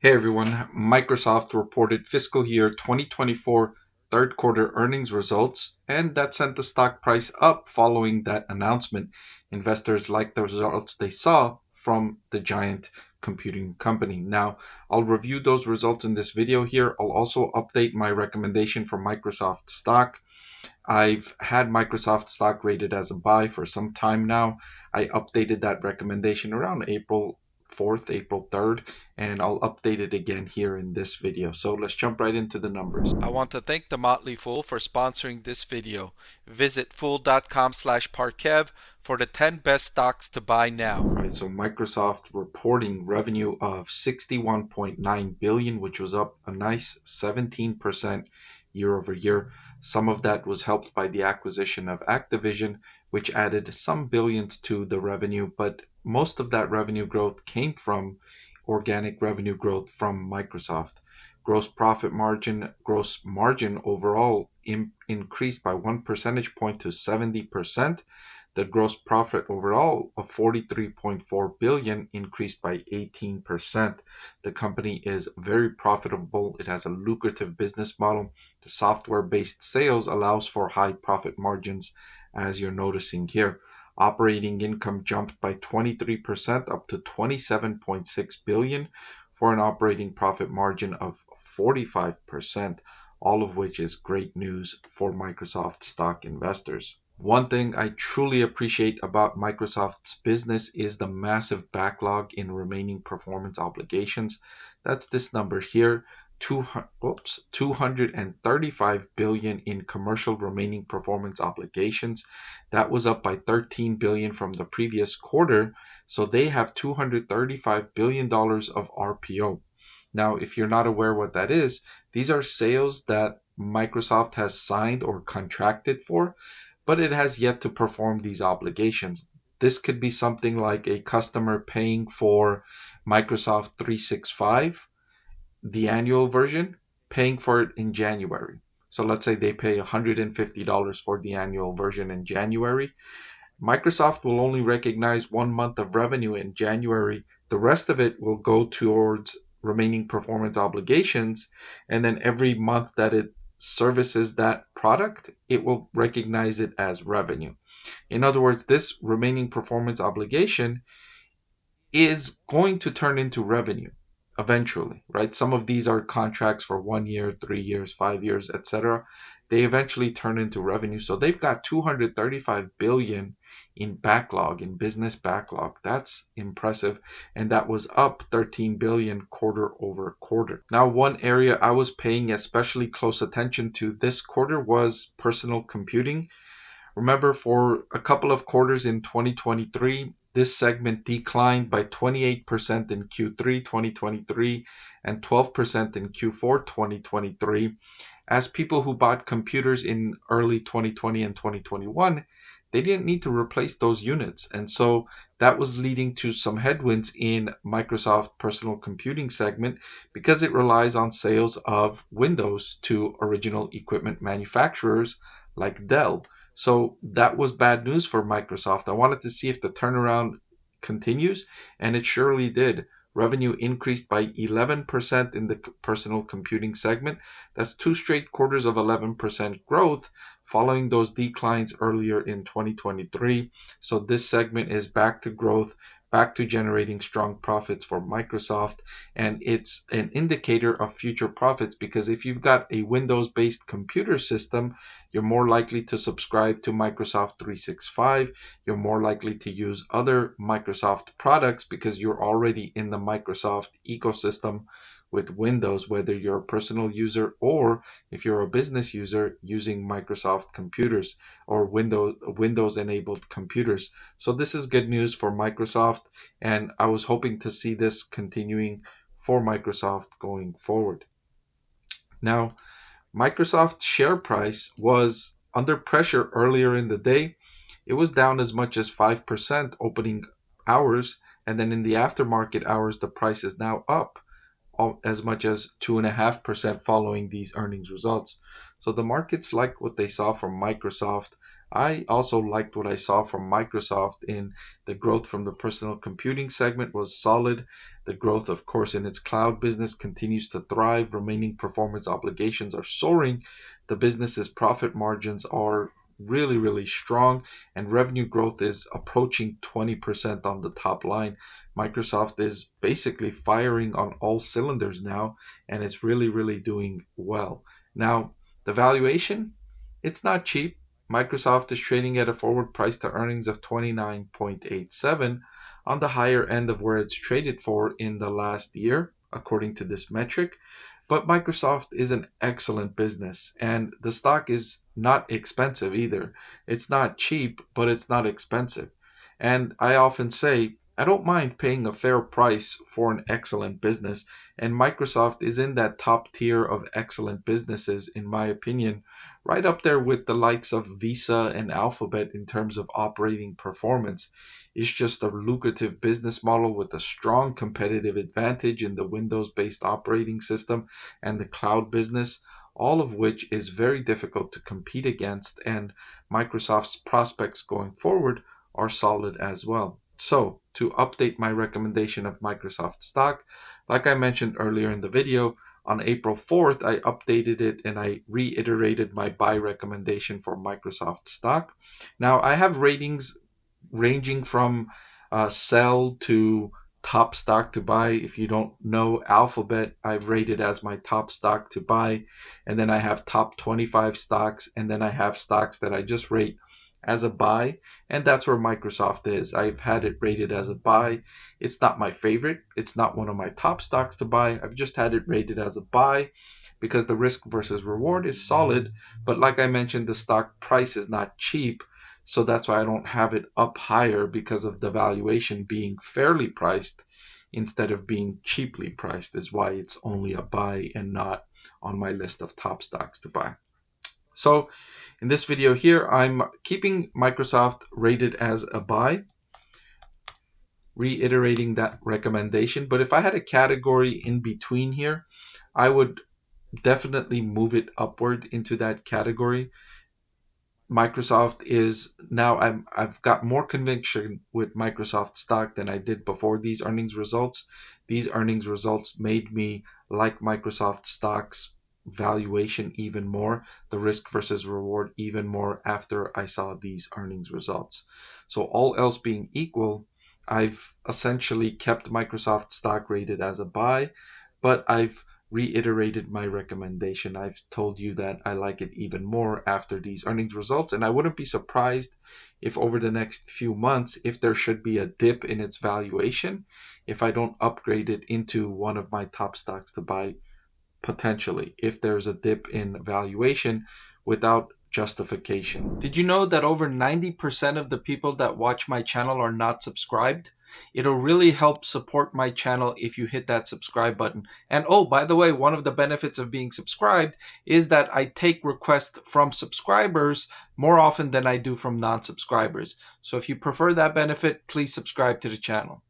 Hey everyone, Microsoft reported fiscal year 2024 third quarter earnings results, and that sent the stock price up following that announcement. Investors liked the results they saw from the giant computing company. Now, I'll review those results in this video here. I'll also update my recommendation for Microsoft stock. I've had Microsoft stock rated as a buy for some time now. I updated that recommendation around April 4th, April 3rd, and I'll update it again here in this video. So let's jump right into the numbers. I want to thank the Motley Fool for sponsoring this video. Visit fool.com/Parkev for the 10 best stocks to buy now. All right, so Microsoft reporting revenue of 61.9 billion, which was up a nice 17% year over year. Some of that was helped by the acquisition of Activision, which added some billions to the revenue, but most of that revenue growth came from organic revenue growth from Microsoft. Gross profit margin, gross margin overall increased by 1 percentage point to 70%. The gross profit overall of 43.4 billion increased by 18%. The company is very profitable. It has a lucrative business model. The software-based sales allows for high profit margins, as you're noticing here. Operating income jumped by 23% up to 27.6 billion for an operating profit margin of 45%, all of which is great news for Microsoft stock investors. One thing I truly appreciate about Microsoft's business is the massive backlog in remaining performance obligations. That's this number here, 235 billion in commercial remaining performance obligations. That was up by 13 billion from the previous quarter. So they have $235 billion of RPO. Now, if you're not aware what that is, these are sales that Microsoft has signed or contracted for, but it has yet to perform these obligations. This could be something like a customer paying for Microsoft 365, the annual version, paying for it in January. So let's say they pay $150 for the annual version in January. Microsoft will only recognize 1 month of revenue in January. The rest of it will go towards remaining performance obligations, and then every month that it services that product, it will recognize it as revenue. In other words, this remaining performance obligation is going to turn into revenue eventually, right? Some of these are contracts for 1 year, 3 years, 5 years, etc. They eventually turn into revenue. So they've got 235 billion in backlog, in business backlog. That's impressive. And that was up 13 billion quarter over quarter. Now, one area I was paying especially close attention to this quarter was personal computing. Remember, for a couple of quarters in 2023, this segment declined by 28% in Q3 2023 and 12% in Q4 2023. As people who bought computers in early 2020 and 2021, they didn't need to replace those units. And so that was leading to some headwinds in Microsoft personal computing segment because it relies on sales of Windows to original equipment manufacturers like Dell. So that was bad news for Microsoft. I wanted to see if the turnaround continues, and it surely did. Revenue increased by 11% in the personal computing segment. That's 2 straight quarters of 11% growth following those declines earlier in 2023. So this segment is back to growth, back to generating strong profits for Microsoft, and it's an indicator of future profits because if you've got a Windows-based computer system, you're more likely to subscribe to Microsoft 365. You're more likely to use other Microsoft products because you're already in the Microsoft ecosystem with Windows, whether you're a personal user or if you're a business user using Microsoft computers or Windows enabled computers. So this is good news for Microsoft, and I was hoping to see this continuing for Microsoft going forward. Now, Microsoft's share price was under pressure earlier in the day. It was down as much as 5% opening hours, and then in the aftermarket hours, the price is now up as much as 2.5% following these earnings results. So the markets like what they saw from Microsoft. I also liked what I saw from Microsoft in the growth from the personal computing segment was solid. The growth, of course, in its cloud business continues to thrive. Remaining performance obligations are soaring. The business's profit margins are really, really strong, and revenue growth is approaching 20% on the top line. Microsoft is basically firing on all cylinders now, and it's really, really doing well. Now, the valuation, it's not cheap. Microsoft is trading at a forward price to earnings of 29.87 on the higher end of where it's traded for in the last year, according to this metric. But Microsoft is an excellent business, and the stock is not expensive either. It's not cheap, but it's not expensive. And I often say, I don't mind paying a fair price for an excellent business, and Microsoft is in that top tier of excellent businesses, in my opinion, right up there with the likes of Visa and Alphabet in terms of operating performance. It's just a lucrative business model with a strong competitive advantage in the Windows-based operating system and the cloud business, all of which is very difficult to compete against, and Microsoft's prospects going forward are solid as well. So, to update my recommendation of Microsoft stock, like I mentioned earlier in the video, on April 4th, I updated it and I reiterated my buy recommendation for Microsoft stock. Now, I have ratings ranging from sell to top stock to buy. If you don't know Alphabet, I've rated as my top stock to buy. And then I have top 25 stocks. And then I have stocks that I just rate as a buy. And that's where Microsoft is. I've had it rated as a buy. It's not my favorite. It's not one of my top stocks to buy. I've just had it rated as a buy because the risk versus reward is solid. But like I mentioned, the stock price is not cheap. So that's why I don't have it up higher, because of the valuation being fairly priced instead of being cheaply priced is why it's only a buy and not on my list of top stocks to buy. So in this video here, I'm keeping Microsoft rated as a buy, reiterating that recommendation. But if I had a category in between here, I would definitely move it upward into that category. Microsoft is now, I've got more conviction with Microsoft stock than I did before these earnings results. These earnings results made me like Microsoft stock's valuation even more, the risk versus reward even more after I saw these earnings results. So all else being equal, I've essentially kept Microsoft stock rated as a buy, but I've reiterated my recommendation. I've told you that I like it even more after these earnings results, and I wouldn't be surprised if over the next few months, if there should be a dip in its valuation, if I don't upgrade it into one of my top stocks to buy, potentially, if there's a dip in valuation without justification. Did you know that over 90% of the people that watch my channel are not subscribed? It'll really help support my channel if you hit that subscribe button. And oh, by the way, one of the benefits of being subscribed is that I take requests from subscribers more often than I do from non-subscribers. So if you prefer that benefit, please subscribe to the channel.